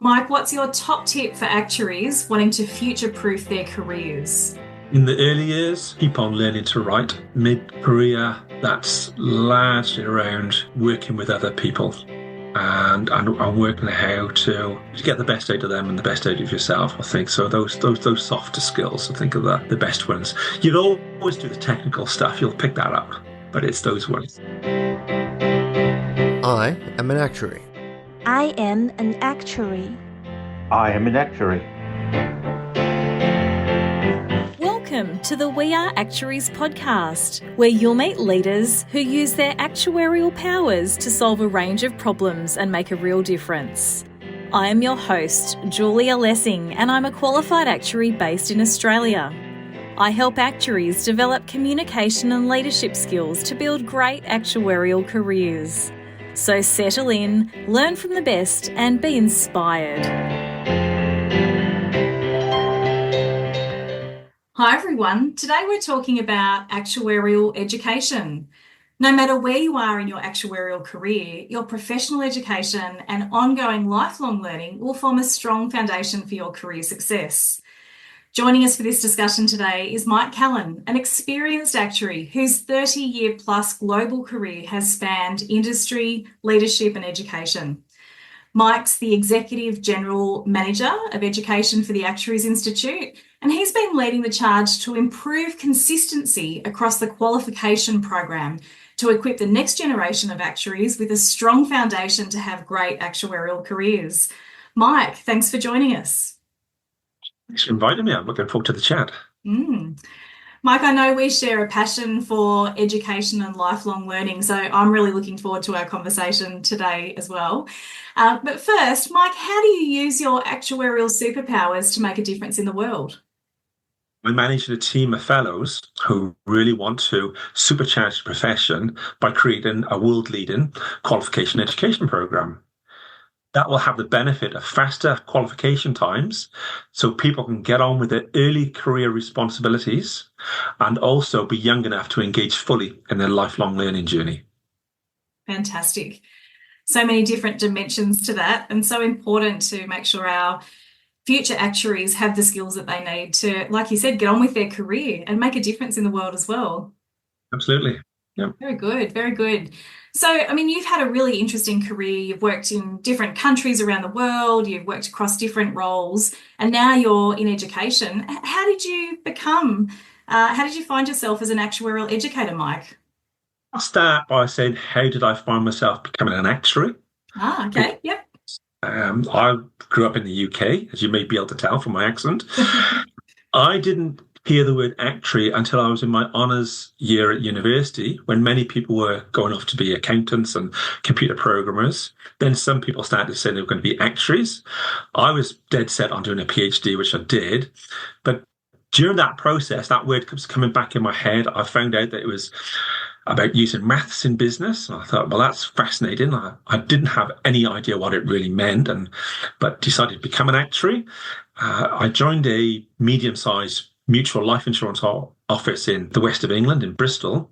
Mike, what's your top tip for actuaries wanting to future-proof their careers? In the early years, keep on learning to write. Mid-career, that's largely around working with other people and working how to get the best out of them and the best out of yourself, I think. So those softer skills, I think, are the best ones. You'll always do the technical stuff. You'll pick that up, but it's those ones. I am an actuary. I am an actuary. I am an actuary. Welcome to the We Are Actuaries podcast, where you'll meet leaders who use their actuarial powers to solve a range of problems and make a real difference. I am your host, Julia Lessing, and I'm a qualified actuary based in Australia. I help actuaries develop communication and leadership skills to build great actuarial careers. So settle in, learn from the best, and be inspired. Hi everyone, today we're talking about actuarial education. No matter where you are in your actuarial career, your professional education and ongoing lifelong learning will form a strong foundation for your career success. Joining us for this discussion today is Mike Callan, an experienced actuary whose 30-year plus global career has spanned industry, leadership and education. Mike's the Executive General Manager of Education for the Actuaries Institute, and he's been leading the charge to improve consistency across the qualification program to equip the next generation of actuaries with a strong foundation to have great actuarial careers. Mike, thanks for joining us. Thanks for inviting me. I'm looking forward to the chat. Mike, I know we share a passion for education and lifelong learning, so I'm really looking forward to our conversation today as well. But first, Mike, how do you use your actuarial superpowers to make a difference in the world? I manage a team of fellows who really want to supercharge the profession by creating a world-leading qualification education program. That will have the benefit of faster qualification times so people can get on with their early career responsibilities and also be young enough to engage fully in their lifelong learning journey. Fantastic. So many different dimensions to that, and so important to make sure our future actuaries have the skills that they need to, like you said, get on with their career and make a difference in the world as well. Absolutely. Yeah. Very good, very good. So, I mean, you've had a really interesting career. You've worked in different countries around the world. You've worked across different roles, and now you're in education. How did you find yourself as an actuarial educator, Mike? I'll start by saying, how did I find myself becoming an actuary? Okay, yep. I grew up in the UK, as you may be able to tell from my accent. I didn't hear the word actuary until I was in my honours year at university, when many people were going off to be accountants and computer programmers. Then some people started to say they were going to be actuaries. I was dead set on doing a PhD, which I did. But during that process, that word keeps coming back in my head. I found out that it was about using maths in business. And I thought, well, that's fascinating. I didn't have any idea what it really meant, but decided to become an actuary. I joined a medium-sized mutual life insurance office in the west of England, in Bristol.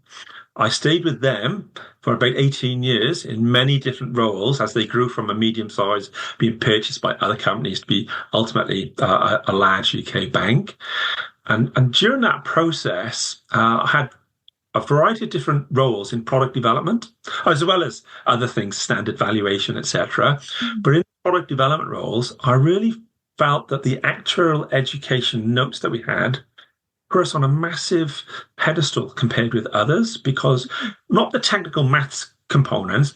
I stayed with them for about 18 years in many different roles as they grew from a medium size, being purchased by other companies to be ultimately a large UK bank. And during that process, I had a variety of different roles in product development, as well as other things, standard valuation, etc. But in product development roles, I really felt that the actuarial education notes that we had put us on a massive pedestal compared with others, because not the technical maths components,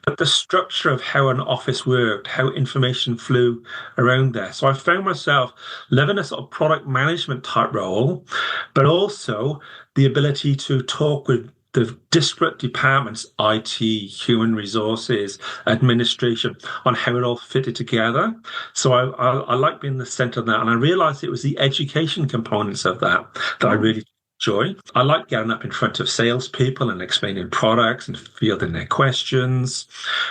but the structure of how an office worked, how information flew around there. So I found myself living a sort of product management type role, but also the ability to talk with the disparate departments, IT, human resources, administration, on how it all fitted together. So I like being the centre of that. And I realised it was the education components of that I really enjoy. I like getting up in front of salespeople and explaining products and fielding their questions.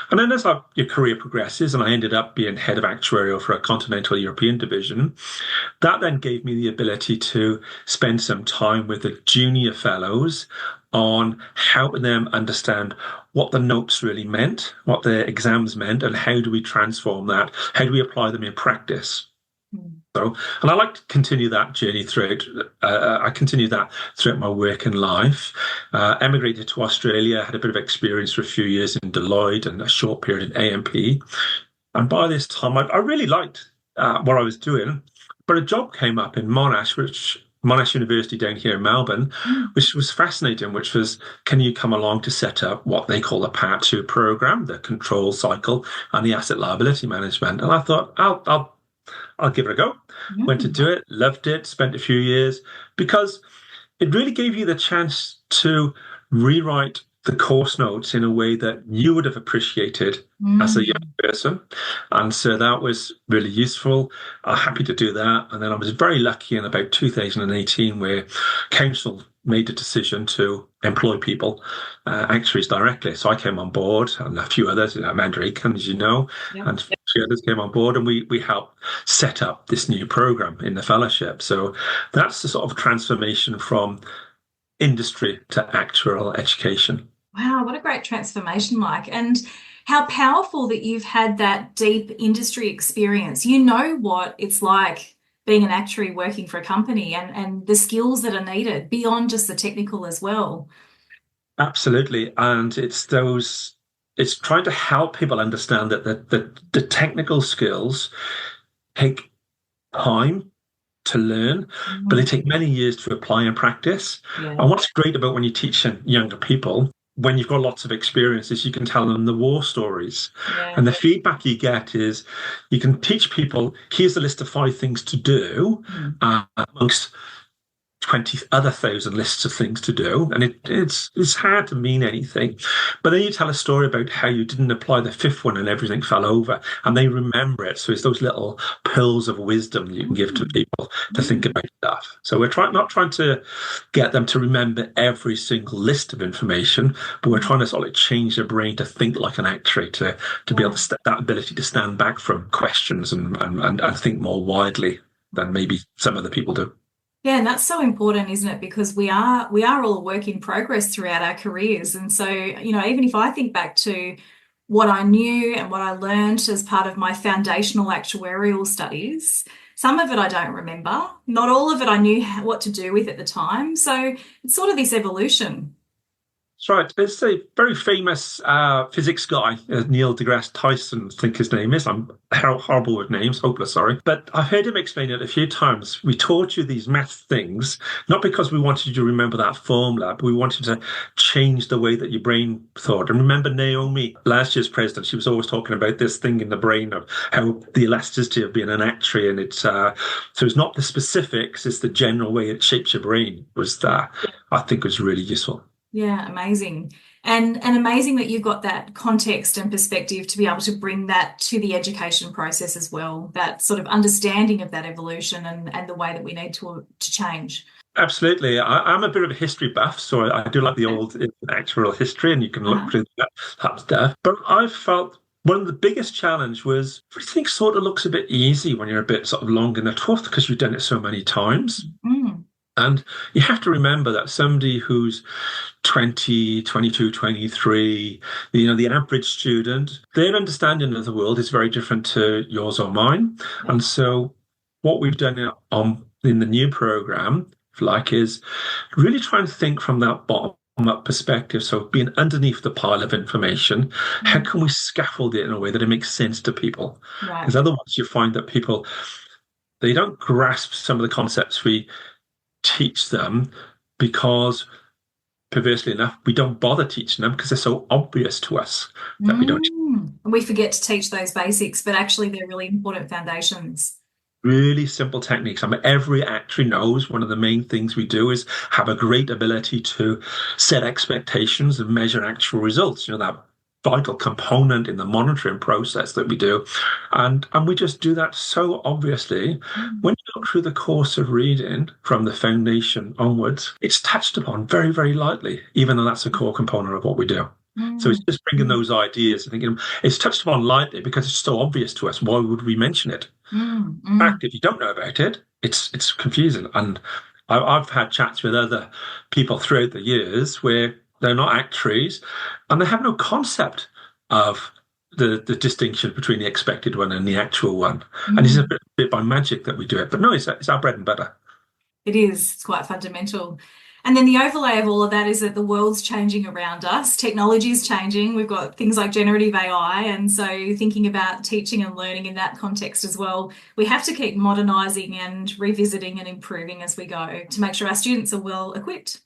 And then as your career progresses, and I ended up being head of actuarial for a continental European division, that then gave me the ability to spend some time with the junior fellows on helping them understand what the notes really meant, what the exams meant, and how do we transform that? How do we apply them in practice? So, and I like to continue that journey throughout. I continued that throughout my work and life. Emigrated to Australia, had a bit of experience for a few years in Deloitte and a short period in AMP. And by this time, I really liked what I was doing. But a job came up in Monash, Monash University down here in Melbourne, which was fascinating, which was, can you come along to set up what they call the Part 2 program, the control cycle and the asset liability management? And I thought, I'll give it a go. Went to do it, loved it, spent a few years, because it really gave you the chance to rewrite the course notes in a way that you would have appreciated as a young person. And so that was really useful. I'm happy to do that. And then I was very lucky in about 2018 where council made a decision to employ people, actuaries directly. So I came on board and a few others, Amanda Aiken, as you know, and a few others came on board, and we helped set up this new program in the fellowship. So that's the sort of transformation from industry to actuarial education. Wow, what a great transformation, Mike. And how powerful that you've had that deep industry experience. You know what it's like being an actuary working for a company, and the skills that are needed beyond just the technical as well. Absolutely. And it's trying to help people understand that the technical skills take time to learn, but they take many years to apply and practice. And what's great about when you're teaching younger people, when you've got lots of experiences, you can tell them the war stories. And the feedback you get is you can teach people, here's a list of 5 things to do amongst 20,000 lists of things to do. And it's hard to mean anything. But then you tell a story about how you didn't apply the 5th one and everything fell over, and they remember it. So it's those little pearls of wisdom you can give to people to think about stuff. So we're not trying to get them to remember every single list of information, but we're trying to sort of change their brain to think like an actuary, to be able to that ability to stand back from questions and think more widely than maybe some other people do. Yeah, and that's so important, isn't it? Because we are all a work in progress throughout our careers. And so, even if I think back to what I knew and what I learned as part of my foundational actuarial studies, some of it I don't remember. Not all of it I knew what to do with at the time. So it's sort of this evolution. That's right. There's a very famous physics guy, Neil deGrasse Tyson, I think his name is. I'm horrible with names, hopeless, sorry. But I've heard him explain it a few times. We taught you these math things, not because we wanted you to remember that formula, but we wanted to change the way that your brain thought. And remember Naomi, last year's president, she was always talking about this thing in the brain of how the elasticity of being an actuary. And so it's not the specifics, it's the general way it shapes your brain I think was really useful. Yeah, amazing. And amazing that you've got that context and perspective to be able to bring that to the education process as well, that sort of understanding of that evolution and the way that we need to change. Absolutely. I'm a bit of a history buff, so I do like the old actuarial history, and you can look through that stuff. But I felt one of the biggest challenge was everything sort of looks a bit easy when you're a bit sort of long in the tooth because you've done it so many times. And you have to remember that somebody who's 20, 22, 23, the average student, their understanding of the world is very different to yours or mine. And so what we've done in the new program, if you like, is really try and think from that bottom-up perspective. So being underneath the pile of information, how can we scaffold it in a way that it makes sense to people? Because otherwise you find that people, they don't grasp some of the concepts we teach them because, perversely enough, we don't bother teaching them because they're so obvious to us that we don't. And we forget to teach those basics, but actually they're really important foundations. Really simple techniques. I mean, every actuary knows one of the main things we do is have a great ability to set expectations and measure actual results. That vital component in the monitoring process that we do. And we just do that so obviously. When you look through the course of reading from the foundation onwards, it's touched upon very, very lightly, even though that's a core component of what we do. So it's just bringing those ideas and thinking, it's touched upon lightly because it's so obvious to us. Why would we mention it? In fact, if you don't know about it, it's confusing. And I've had chats with other people throughout the years where they're not actuaries, and they have no concept of the distinction between the expected one and the actual one. And it's a bit by magic that we do it. But no, it's our bread and butter. It is. It's quite fundamental. And then the overlay of all of that is that the world's changing around us. Technology is changing. We've got things like generative AI. And so thinking about teaching and learning in that context as well, we have to keep modernising and revisiting and improving as we go to make sure our students are well equipped.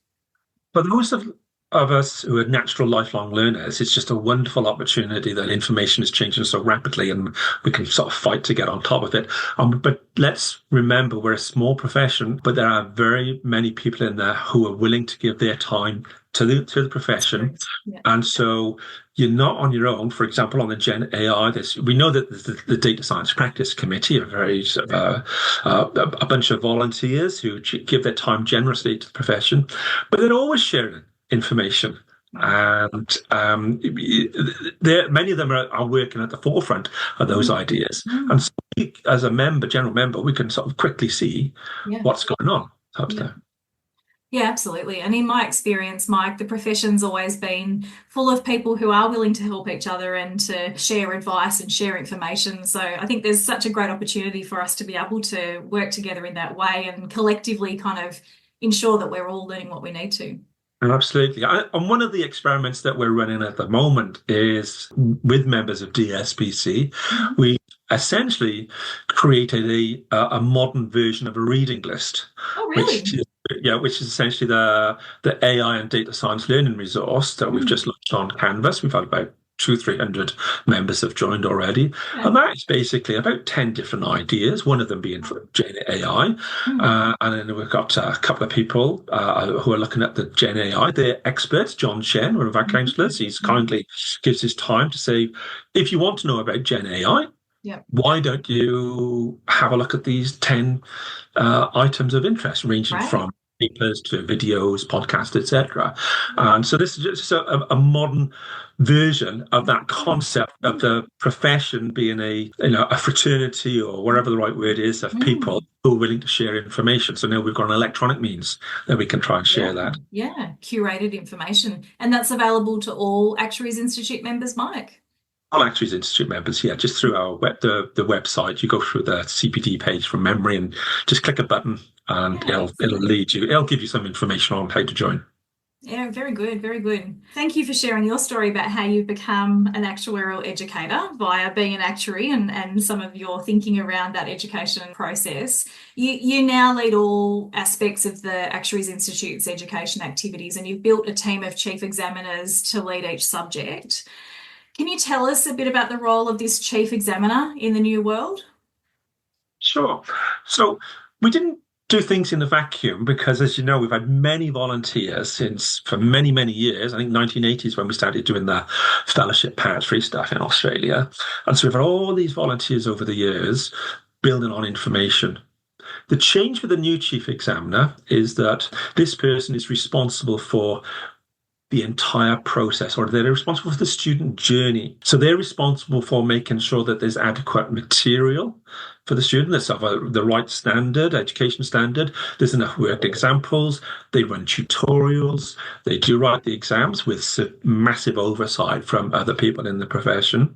For those of us who are natural lifelong learners, it's just a wonderful opportunity that information is changing so rapidly and we can sort of fight to get on top of it. But let's remember we're a small profession, but there are very many people in there who are willing to give their time to the profession. Yeah. And so you're not on your own. For example, on the Gen AI, we know that the Data Science Practice Committee are very sort of a bunch of volunteers who give their time generously to the profession, but they're always sharing information, and many of them are working at the forefront of those ideas. And so we, as a general member, we can sort of quickly see what's going on. Yeah, absolutely. And in my experience, Mike, the profession's always been full of people who are willing to help each other and to share advice and share information. So I think there's such a great opportunity for us to be able to work together in that way and collectively kind of ensure that we're all learning what we need to. Absolutely. And one of the experiments that we're running at the moment is with members of DSPC. We essentially created a modern version of a reading list. Oh, really? Which is essentially the AI and data science learning resource that we've just launched on Canvas. We've had about 200-300 members have joined already. And that is basically about 10 different ideas, one of them being for Gen AI. And then we've got a couple of people who are looking at the Gen AI. They're experts. John Chen, one of our counsellors, he's kindly gives his time to say, if you want to know about Gen AI, why don't you have a look at these 10 items of interest, ranging from papers to videos, podcasts, etc. And so this is just a modern version of that concept of the profession being a fraternity, or whatever the right word is, of people who are willing to share information. So now we've got an electronic means that we can try and share that. Yeah, curated information. And that's available to all Actuaries Institute members, Mike? All Actuaries Institute members, just through our the website. You go through the CPD page from memory and just click a button, and it'll lead you. It'll give you some information on how to join. Yeah, very good, very good. Thank you for sharing your story about how you've become an actuarial educator via being an actuary and some of your thinking around that education process. You now lead all aspects of the Actuaries Institute's education activities, and you've built a team of chief examiners to lead each subject. Can you tell us a bit about the role of this chief examiner in the new world? Sure. So we didn't do things in a vacuum because, as you know, we've had many volunteers for many, many years. I think 1980s when we started doing the fellowship parent-free stuff in Australia. And so we've had all these volunteers over the years building on information. The change with the new chief examiner is that this person is responsible for the entire process, or they're responsible for the student journey. So they're responsible for making sure that there's adequate material for the student, that's of the right standard, education standard. There's enough worked examples. They run tutorials. They do write the exams with massive oversight from other people in the profession.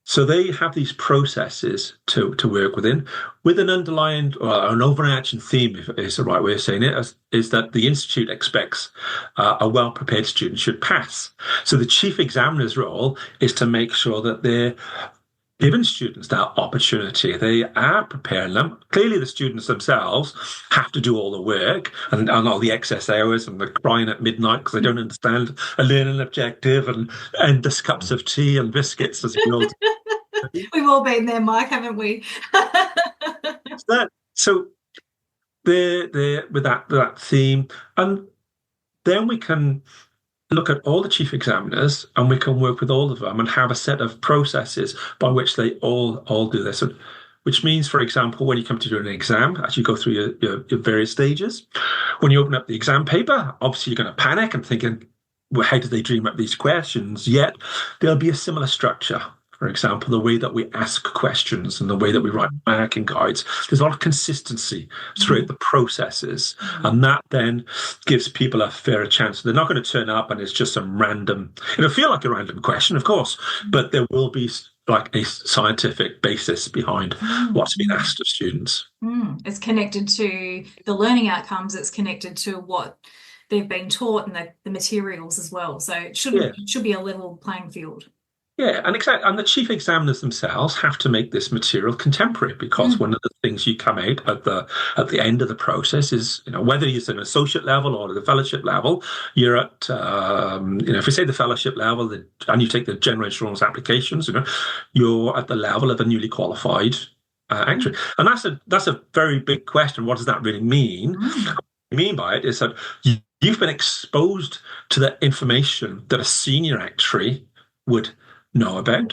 So they have these processes to work within, with an underlying or an overarching theme, if is the right way of saying it, is that the Institute expects a well-prepared student should pass. So the chief examiner's role is to make sure that they're giving students that opportunity. They are preparing them. Clearly, the students themselves have to do all the work and all the excess hours, and they're crying at midnight because they don't understand a learning objective and endless cups of tea and biscuits as well. We've all been there, Mike, haven't we? So they're with that theme, and then we can look at all the chief examiners and we can work with all of them and have a set of processes by which they all do this. And which means, for example, when you come to do an exam, as you go through your various stages, when you open up the exam paper, obviously you're going to panic and thinking, well, how did they dream up these questions? Yet there'll be a similar structure. for example, the way that we ask questions and the way that we write marking guides. There's a lot of consistency throughout the processes. And that then gives people a fairer chance. They're not going to turn up and it's just some random, it'll feel like a random question, of course, but there will be like a scientific basis behind what's been asked of students. It's connected to the learning outcomes. It's connected to what they've been taught and the materials as well. So it should be a level playing field. Yeah, and exactly, and the chief examiners themselves have to make this material contemporary, because one of the things you come out at the end of the process is, whether it's an associate level or the fellowship level, you're at if you say the fellowship level and you take the general insurance applications, you're at the level of a newly qualified actuary, and that's a very big question. What does that really mean? What I mean by it is that you've been exposed to the information that a senior actuary would know about,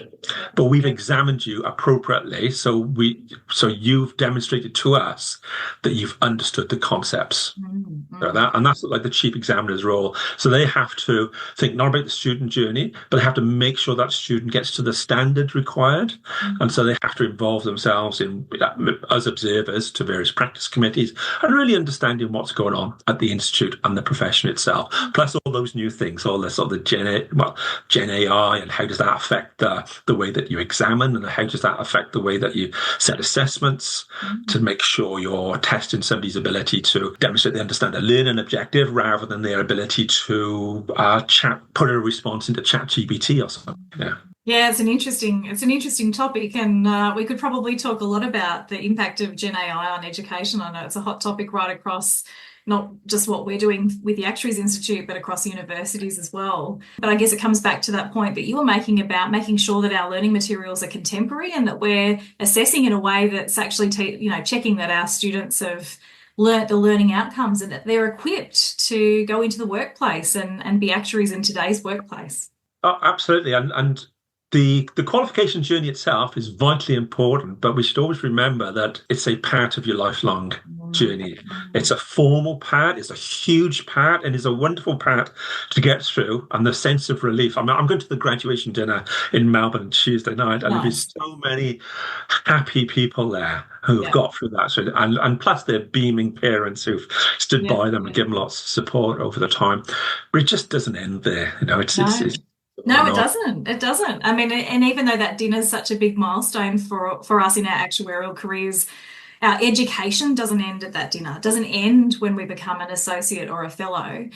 but we've examined you appropriately, so you've demonstrated to us that you've understood the concepts. And that's like the chief examiner's role. So they have to think not about the student journey, but they have to make sure that student gets to the standard required. And so they have to involve themselves in as observers to various practice committees and really understanding what's going on at the institute and the profession itself. Plus all those new things, all the sort of Gen AI, and how does that affect the way that you examine, and how does that affect the way that you set assessments to make sure you're testing somebody's ability to demonstrate they understand a learning objective rather than their ability to put a response into ChatGPT or something. Yeah, it's an interesting topic, and we could probably talk a lot about the impact of Gen AI on education. I know it's a hot topic right across not just what we're doing with the Actuaries Institute, but across universities as well. But I guess it comes back to that point that you were making about making sure that our learning materials are contemporary and that we're assessing in a way that's actually, checking that our students have learnt the learning outcomes and that they're equipped to go into the workplace and be actuaries in today's workplace. Oh, absolutely. And the qualification journey itself is vitally important, but we should always remember that it's a part of your lifelong journey. It's a formal part, it's a huge part, and it's a wonderful part to get through. And the sense of relief. I'm going to the graduation dinner in Melbourne Tuesday night, and there'll be so many happy people there who've got through that. So, and plus their beaming parents who've stood by them and given lots of support over the time. But it just doesn't end there. No, it doesn't. It doesn't. I mean, and even though that dinner is such a big milestone for us in our actuarial careers, our education doesn't end at that dinner. It doesn't end when we become an associate or a fellow.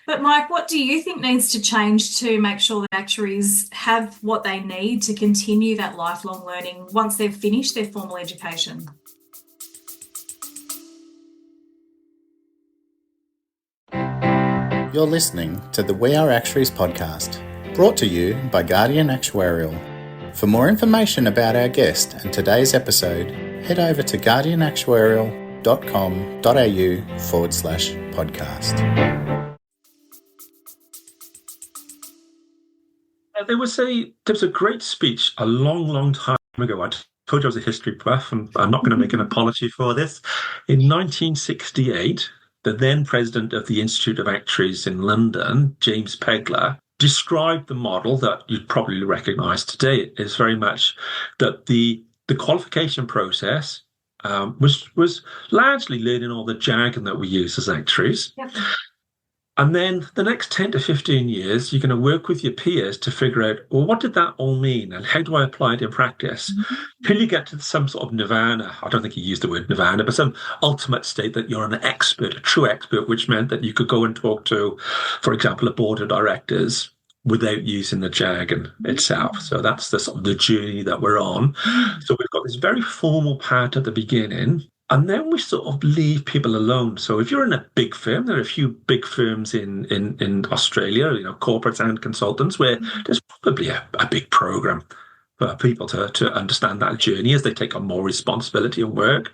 But Mike, what do you think needs to change to make sure that actuaries have what they need to continue that lifelong learning once they've finished their formal education? You're listening to the We Are Actuaries podcast, brought to you by Guardian Actuarial. For more information about our guest and today's episode, head over to guardianactuarial.com.au/podcast. There was a great speech a long time ago. I told you I was a history buff, and I'm not going to make an apology for this. In 1968, the then president of the Institute of Actuaries in London, James Pegler, described the model that you'd probably recognise today. Is very much that the qualification process was largely learning all the jargon that we use as actuaries. Yep. And then the next 10 to 15 years, you're going to work with your peers to figure out, well, what did that all mean? And how do I apply it in practice? Till you get to some sort of nirvana. I don't think he used the word nirvana, but some ultimate state that you're an expert, a true expert, which meant that you could go and talk to, for example, a board of directors without using the jargon itself. So that's the sort of the journey that we're on. So we've got this very formal part at the beginning, and then we sort of leave people alone. So if you're in a big firm, there are a few big firms in Australia, corporates and consultants, where there's probably a big program for people to understand that journey as they take on more responsibility and work.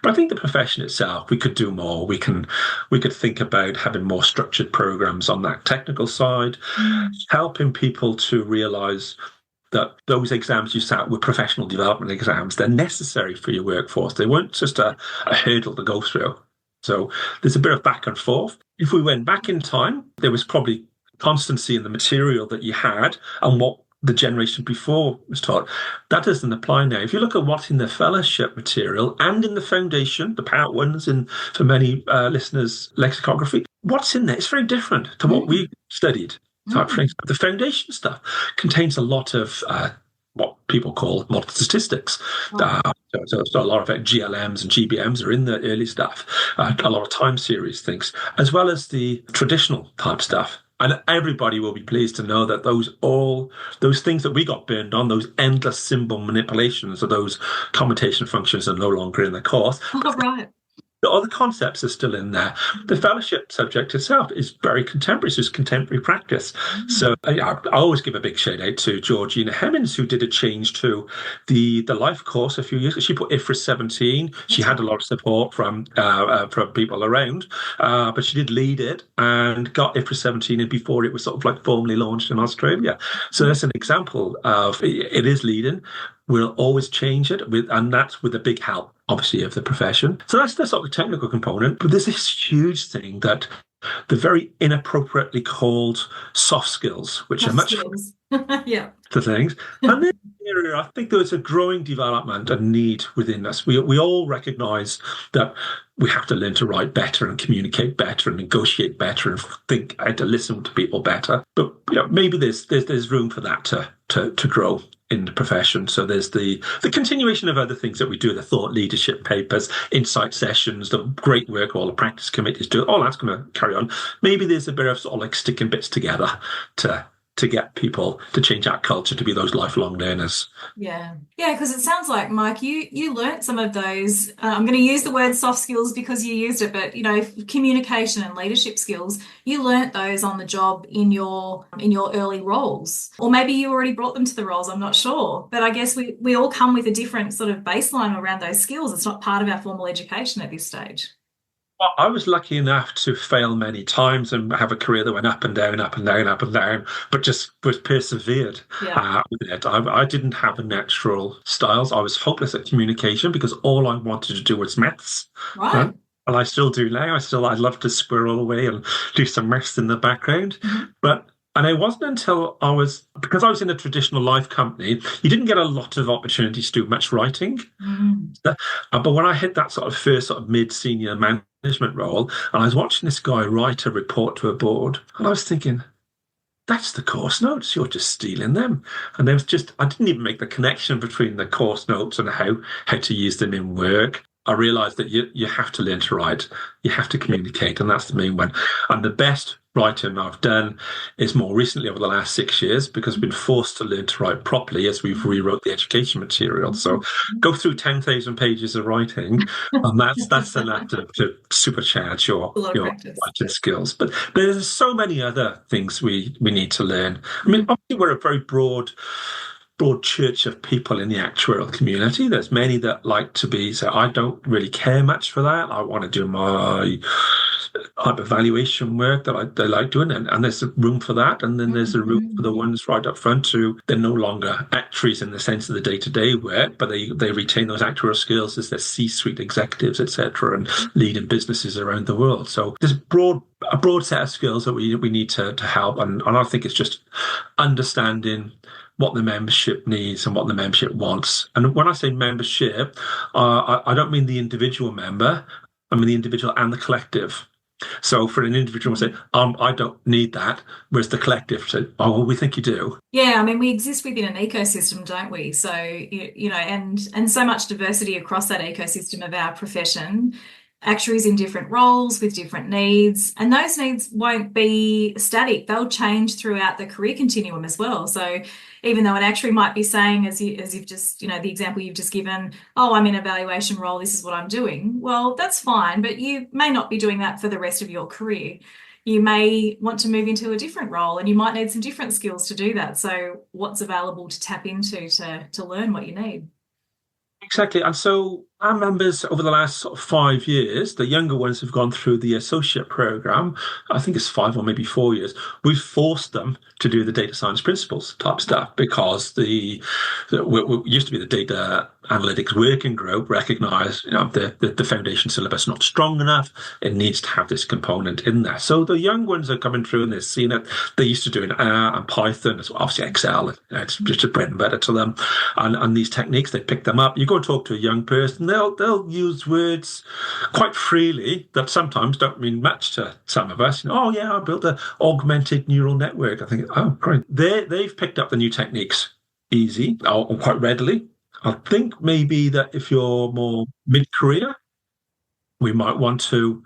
But I think the profession itself, we could do more. We could think about having more structured programs on that technical side, helping people to realise that those exams you sat were professional development exams. They're necessary for your workforce. They weren't just a hurdle to go through. So there's a bit of back and forth. If we went back in time, there was probably constancy in the material that you had and what the generation before was taught. That doesn't apply now. If you look at what's in the fellowship material and in the foundation, the Part 1s in, for many listeners, lexicography, what's in there is very different to what we studied. So, for example, the foundation stuff contains a lot of what people call model statistics. So a lot of GLMs and GBMs are in the early stuff, a lot of time series things, as well as the traditional type stuff. And everybody will be pleased to know that those things that we got burned on, those endless symbol manipulations of those commutation functions are no longer in the course. Oh, right. The other concepts are still in there. The fellowship subject itself is very contemporary. It's just contemporary practice. So I always give a big shout out to Georgina Hemmings, who did a change to the life course a few years ago. She put IFRS 17. She had a lot of support from people around, but she did lead it and got IFRS 17 in before it was sort of like formally launched in Australia. So that's an example of it is leading. We'll always change it, and that's with a big help, obviously, of the profession. So that's the sort of technical component. But there's this huge thing that the very inappropriately called soft skills, which are much the things. And then area, I think there's a growing development and need within us. We all recognise that we have to learn to write better and communicate better and negotiate better and think how to listen to people better. But maybe there's room for that to grow in the profession. So there's the continuation of other things that we do, the thought leadership papers, insight sessions, the great work all the practice committees do. All that's going to carry on. Maybe there's a bit of sort of like sticking bits together to get people to change our culture to be those lifelong learners. Yeah, because it sounds like, Mike, you learnt some of those. I'm going to use the word soft skills because you used it, but communication and leadership skills, you learnt those on the job in your early roles, or maybe you already brought them to the roles. I'm not sure, but I guess we all come with a different sort of baseline around those skills. It's not part of our formal education at this stage. Well, I was lucky enough to fail many times and have a career that went up and down, up and down, up and down, but just was persevered with it. I didn't have a natural styles. I was hopeless at communication because all I wanted to do was maths. Right. And I still do now. I love to squirrel away and do some maths in the background. And it wasn't until because I was in a traditional life company, you didn't get a lot of opportunities to do much writing. But when I hit that sort of first sort of mid-senior management role, and I was watching this guy write a report to a board, and I was thinking, that's the course notes, you're just stealing them. And I didn't even make the connection between the course notes and how to use them in work. I realised that you have to learn to write, you have to communicate, and that's the main one. And the best writing I've done is more recently over the last 6 years, because we've been forced to learn to write properly as we've rewrote the education material. So go through 10,000 pages of writing, and that's enough to supercharge your writing skills. But there's so many other things we need to learn. I mean, obviously we're a very broad church of people in the actuarial community. There's many that like to say, I don't really care much for that. I want to do my type of valuation work that they like doing, and there's a room for that. And then there's a room for the ones right up front they're no longer actuaries in the sense of the day-to-day work, but they retain those actuarial skills as their C-suite executives, etc., and leading businesses around the world. So there's a broad set of skills that we need to help, and I think it's just understanding what the membership needs and what the membership wants. And when I say membership, I don't mean the individual member, I mean the individual and the collective. So for an individual to say, I don't need that, whereas the collective say, oh, well, we think you do. Yeah, I mean, we exist within an ecosystem, don't we? So, and so much diversity across that ecosystem of our profession. Actuaries in different roles with different needs, and those needs won't be static. They'll change throughout the career continuum as well. So even though an actuary might be saying, as you've just, the example you've just given, oh, I'm in a valuation role, this is what I'm doing. Well, that's fine, but you may not be doing that for the rest of your career. You may want to move into a different role, and you might need some different skills to do that. So what's available to tap into to learn what you need? Exactly. And so our members over the last sort of 5 years, the younger ones have gone through the associate program. I think it's 5 or maybe 4 years. We've forced them to do the data science principles type stuff because we used to be the data analytics working group recognise, the foundation syllabus not strong enough. It needs to have this component in there. So the young ones are coming through and they're seeing it. They're used to doing R and Python, as well, obviously Excel. It's just a bread and butter to them. And these techniques, they pick them up. You go and talk to a young person, they'll use words quite freely that sometimes don't mean much to some of us. Oh yeah, I built an augmented neural network. I think, oh great. They've picked up the new techniques easy or quite readily. I think maybe that if you're more mid-career, we might want to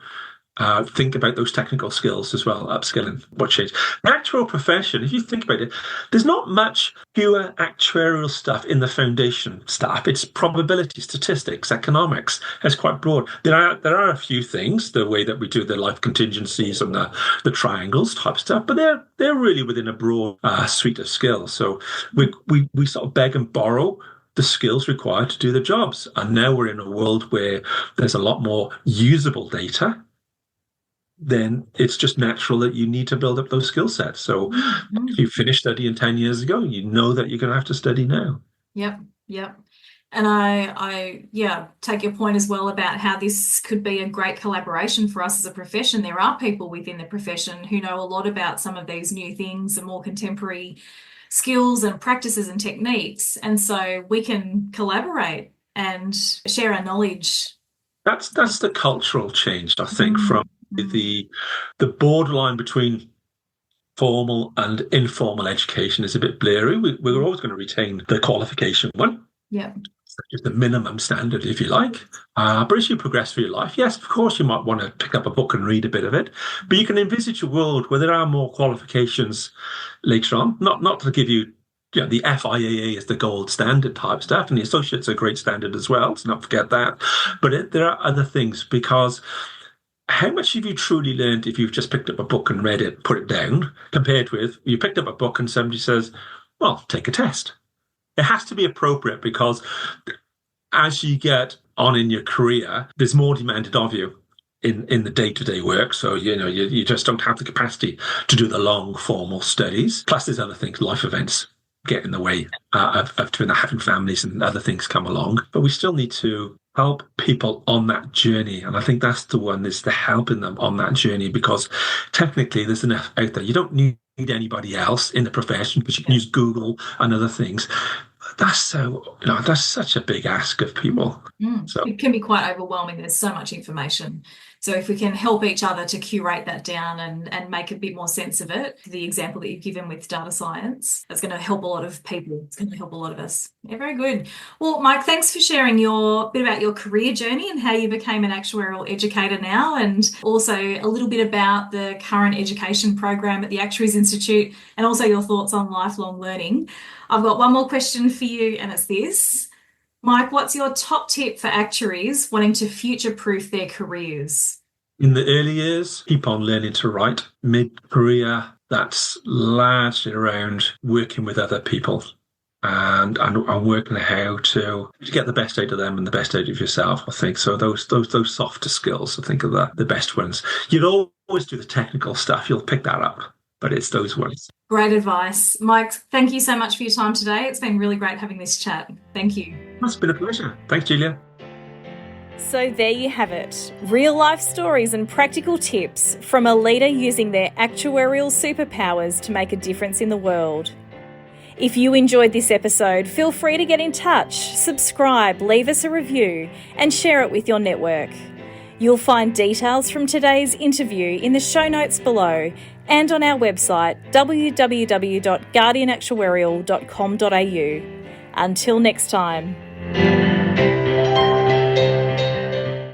think about those technical skills as well, upskilling, what change. The actual profession, if you think about it, there's not much pure actuarial stuff in the foundation staff. It's probability, statistics, economics. It's quite broad. There are a few things, the way that we do the life contingencies and the triangles type stuff, but they're really within a broad suite of skills. So we sort of beg and borrow the skills required to do the jobs. And now we're in a world where there's a lot more usable data. Then it's just natural that you need to build up those skill sets. So if you finished studying 10 years ago, you know that you're going to have to study now. Yep. And I take your point as well about how this could be a great collaboration for us as a profession. There are people within the profession who know a lot about some of these new things and more contemporary skills and practices and techniques. And so we can collaborate and share our knowledge. That's the cultural change, I think, from the borderline between formal and informal education is a bit blurry. We're always going to retain the qualification one. Yeah. Just the minimum standard, if you like. But as you progress through your life, yes, of course, you might want to pick up a book and read a bit of it. But you can envisage a world where there are more qualifications later on, not to give you, the FIAA is the gold standard type stuff, and the associate's a great standard as well, so not forget that. But there are other things, because how much have you truly learned if you've just picked up a book and read it, put it down, compared with you picked up a book and somebody says, well, take a test. It has to be appropriate, because as you get on in your career, there's more demanded of you in the day-to-day work. So, you just don't have the capacity to do the long formal studies. Plus there's other things, life events get in the way of doing that, having families and other things come along. But we still need to help people on that journey. And I think that's the one, is the helping them on that journey, because technically there's enough out there. You don't need anybody else in the profession, because you can use Google and other things. That's such a big ask of people. So it can be quite overwhelming. There's so much information. So if we can help each other to curate that down and make a bit more sense of it, the example that you've given with data science, that's going to help a lot of people. It's going to help a lot of us. Yeah, very good. Well, Mike, thanks for sharing your bit about your career journey and how you became an actuarial educator now, and also a little bit about the current education program at the Actuaries Institute, and also your thoughts on lifelong learning. I've got one more question for you, and it's this. Mike, what's your top tip for actuaries wanting to future-proof their careers? In the early years, keep on learning to write. Mid-career, that's largely around working with other people and working out how to get the best out of them and the best out of yourself, I think. So those softer skills, I think, are the best ones. You'll always do the technical stuff. You'll pick that up, but it's those ones. Great advice. Mike, thank you so much for your time today. It's been really great having this chat. Thank you. It's been a pleasure. Thanks, Julia. So there you have it. Real life stories and practical tips from a leader using their actuarial superpowers to make a difference in the world. If you enjoyed this episode, feel free to get in touch, subscribe, leave us a review, and share it with your network. You'll find details from today's interview in the show notes below and on our website www.guardianactuarial.com.au. Until next time.